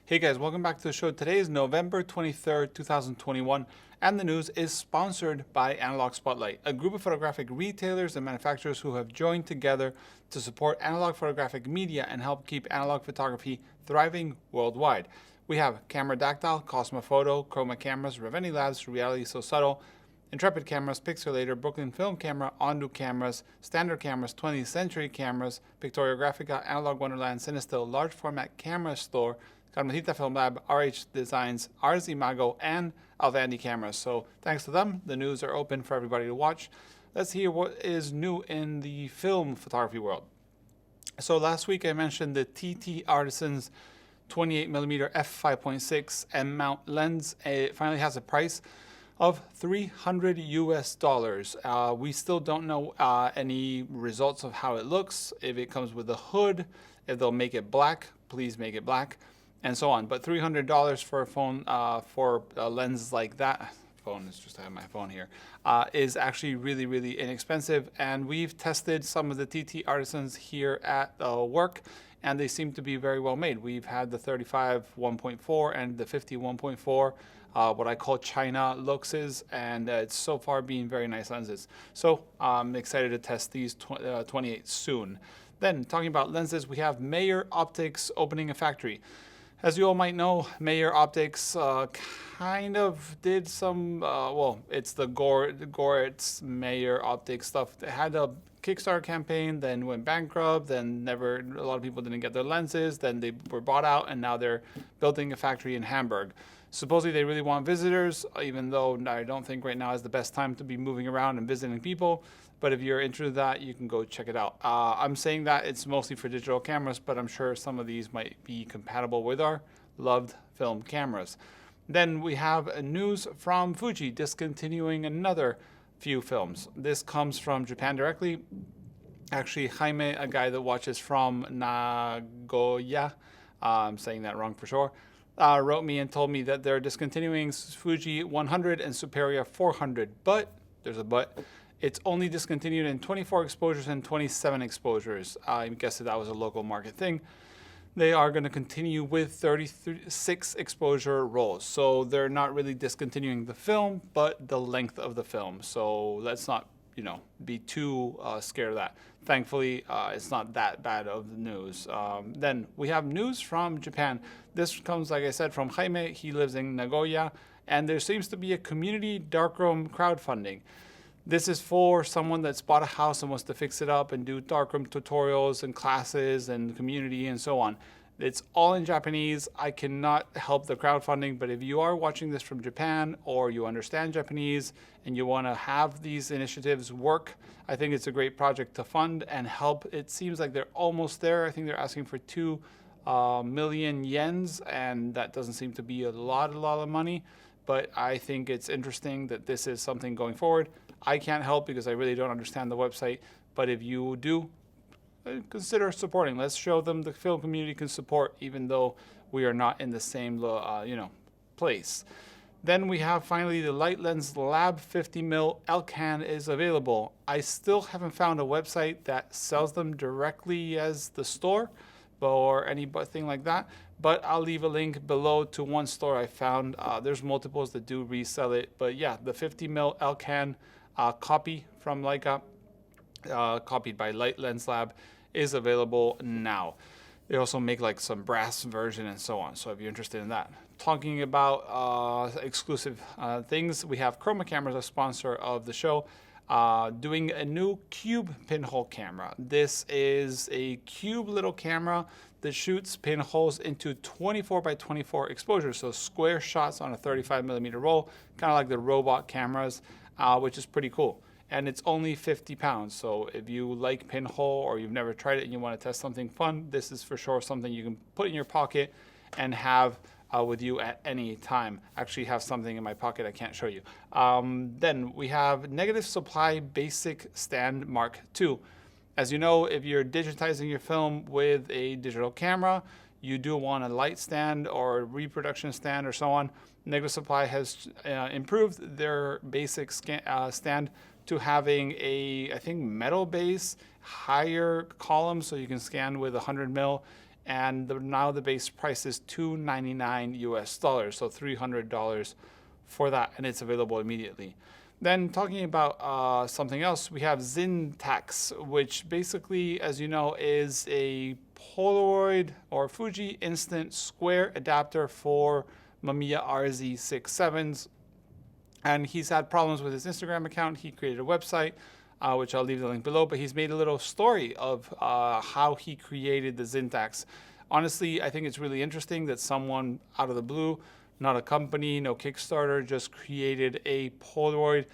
Hey guys, welcome back to the show. Today is November 23rd, 2021, and the news is sponsored by Analog Spotlight, a group of photographic retailers and manufacturers who have joined together to support analog photographic media and help keep analog photography thriving worldwide. We have Cameradactyl, Cosmo Foto, Chroma cameras, Reveni Labs, RealitySoSubtle, Intrepid cameras, Pixl-ltr, Brooklyn film camera, ONDU cameras, standard cameras, 20th century cameras, Pictoriographica, Analogue, Wonderland, Cinestill, large format camera store, Carmencita Film Lab, RH Designs, Ars Imago, and Alvandi cameras. So thanks to them, the news are open for everybody to watch. Let's hear what is new in the film photography world. So last week I mentioned the TT Artisans 28mm f5.6 M mount lens. It finally has a price of $300 US. We still don't know any results of how it looks, if it comes with a hood, if they'll make it black, please make it black, and so on. But $300 for a phone, for a lens like that, phone is just, I have my phone here, is actually really, really inexpensive. And we've tested some of the TT Artisans here at work, and they seem to be very well made. We've had the 35 1.4 and the 50 1.4, what I call China luxes, and it's so far been very nice lenses. So I'm excited to test these 28 soon. Then talking about lenses, we have Meyer Optics opening a factory. As you all might know, Meyer Optics kind of did some, well, it's the Goretz Meyer Optics stuff. They had a Kickstarter campaign, then went bankrupt, then a lot of people didn't get their lenses, then they were bought out, and now they're building a factory in Hamburg. Supposedly they really want visitors, even though I don't think right now is the best time to be moving around and visiting people. But if you're interested in that, you can go check it out. I'm saying that it's mostly for digital cameras, but I'm sure some of these might be compatible with our loved film cameras. Then we have news from Fuji discontinuing another few films. This comes from Japan directly. Actually, Jaime, a guy that watches from Nagoya, I'm saying that wrong for sure, wrote me and told me that they're discontinuing Fuji 100 and Superia 400, but there's a but. It's only discontinued in 24 exposures and 27 exposures. I guess that was a local market thing. They are going to continue with 36 exposure rolls. So they're not really discontinuing the film, but the length of the film. So let's not, be too scared of that. Thankfully, it's not that bad of the news. Then we have news from Japan. This comes, like I said, from Jaime. He lives in Nagoya, and there seems to be a community darkroom crowdfunding. This is for someone that's bought a house and wants to fix it up and do darkroom tutorials and classes and community and so on. It's all in Japanese. I cannot help the crowdfunding, but if you are watching this from Japan or you understand Japanese and you want to have these initiatives work, I think it's a great project to fund and help. It seems like they're almost there. I think they're asking for 2 million yens, and that doesn't seem to be a lot of money, but I think it's interesting that this is something going forward. I can't help because I really don't understand the website, but if you do, consider supporting. Let's show them the film community can support, even though we are not in the same place. Then we have finally the Light Lens Lab 50mm Elcan is available. I still haven't found a website that sells them directly as the store or anything like that, but I'll leave a link below to one store I found. There's multiples that do resell it, but yeah, the 50mm Elcan copy from Leica, copied by Light Lens Lab, is available now. They also make like some brass version and so on, so if you're interested in that. Talking about exclusive things, we have Chroma cameras, a sponsor of the show, doing a new cube pinhole camera. This is a cube little camera that shoots pinholes into 24 by 24 exposures, so square shots on a 35mm roll, kind of like the robot cameras, which is pretty cool. And it's only 50 pounds. So if you like pinhole or you've never tried it and you want to test something fun, this is for sure something you can put in your pocket and have with you at any time. Actually have something in my pocket I can't show you. Then we have Negative Supply Basic Stand Mark II. As you know, if you're digitizing your film with a digital camera, you do want a light stand or reproduction stand or so on, Nicosphotographyshow has improved their basic stand to having a, I think, metal base, higher column, so you can scan with 100 mil. And now the base price is $299 US, so $300 for that, and it's available immediately. Then talking about something else, we have Zintax, which basically, as you know, is a Polaroid or Fuji instant square adapter for Mamiya RZ67s. And he's had problems with his Instagram account. He created a website, which I'll leave the link below, but he's made a little story of how he created the Zintax. Honestly, I think it's really interesting that someone out of the blue, not a company, no Kickstarter, just created a Polaroid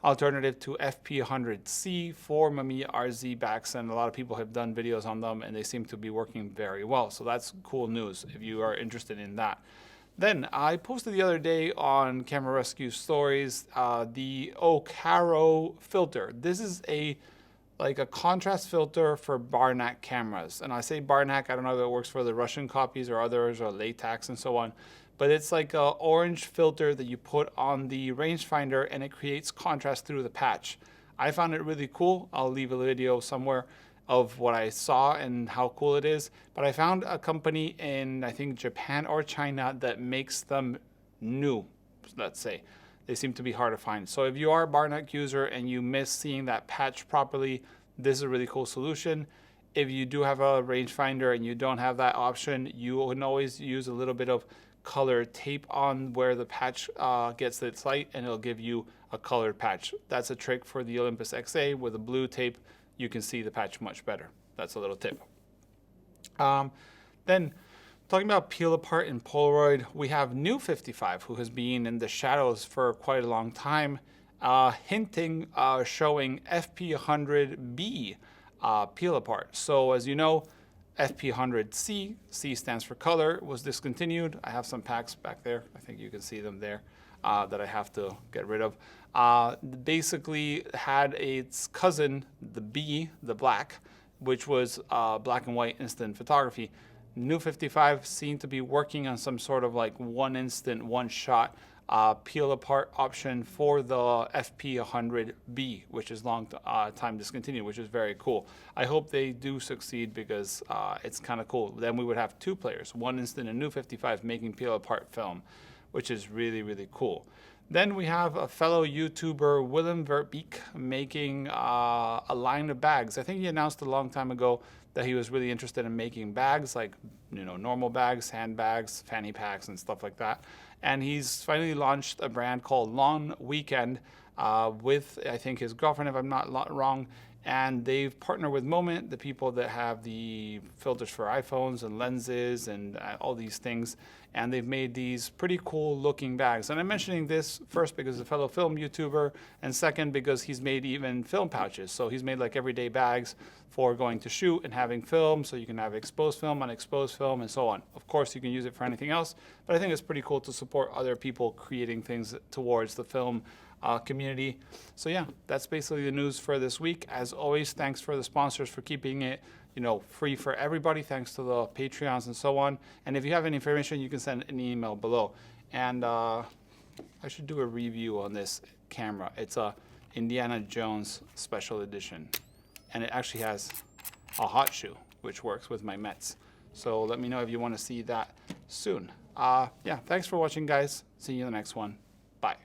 alternative to FP100C for Mamiya RZ backs, and a lot of people have done videos on them, and they seem to be working very well. So that's cool news if you are interested in that. Then I posted the other day on Camera Rescue Stories the Ocaro filter. This is like a contrast filter for Barnack cameras. And I say Barnack, I don't know if it works for the Russian copies or others, or Latex and so on. But it's like an orange filter that you put on the rangefinder, and it creates contrast through the patch. I found it really cool. I'll leave a video somewhere of what I saw and how cool it is. But I found a company in, I think, Japan or China that makes them new, let's say. They seem to be hard to find. So if you are a Barnack user and you miss seeing that patch properly, this is a really cool solution. If you do have a rangefinder and you don't have that option, you can always use a little bit of color tape on where the patch gets its light, and it'll give you a colored patch. That's a trick for the Olympus XA. With a blue tape, you can see the patch much better. That's a little tip. Then talking about peel apart in Polaroid, we have New 55, who has been in the shadows for quite a long time, showing FP100B peel apart. So as you know, FP100C, C stands for color, was discontinued. I have some packs back there. I think you can see them there that I have to get rid of. Basically had its cousin, the B, the black, which was black and white instant photography. New 55 seemed to be working on some sort of like one instant, one shot peel apart option for the FP100B, which is long time discontinued, which is very cool. I hope they do succeed because it's kind of cool. Then we would have two players, one instant and New 55 making peel apart film, which is really, really cool. Then we have a fellow YouTuber, Willem Verbeek, making a line of bags. I think he announced a long time ago that he was really interested in making bags, like, you know, normal bags, handbags, fanny packs, and stuff like that. And he's finally launched a brand called Long Weekend with, I think, his girlfriend, if I'm not wrong. And they've partnered with Moment, the people that have the filters for iPhones and lenses and all these things. And they've made these pretty cool looking bags. And I'm mentioning this first because he's a fellow film YouTuber, and second because he's made even film pouches. So he's made like everyday bags for going to shoot and having film, so you can have exposed film, unexposed film, and so on. Of course, you can use it for anything else, but I think it's pretty cool to support other people creating things towards the film community. So yeah, that's basically the news for this week. As always, thanks for the sponsors for keeping it, you know, free for everybody, thanks to the Patreons and so on. And if you have any information, you can send an email below. And I should do a review on this camera. It's a Indiana Jones special edition. And it actually has a hot shoe, which works with my Mets. So let me know if you want to see that soon. Yeah, thanks for watching, guys. See you in the next one. Bye.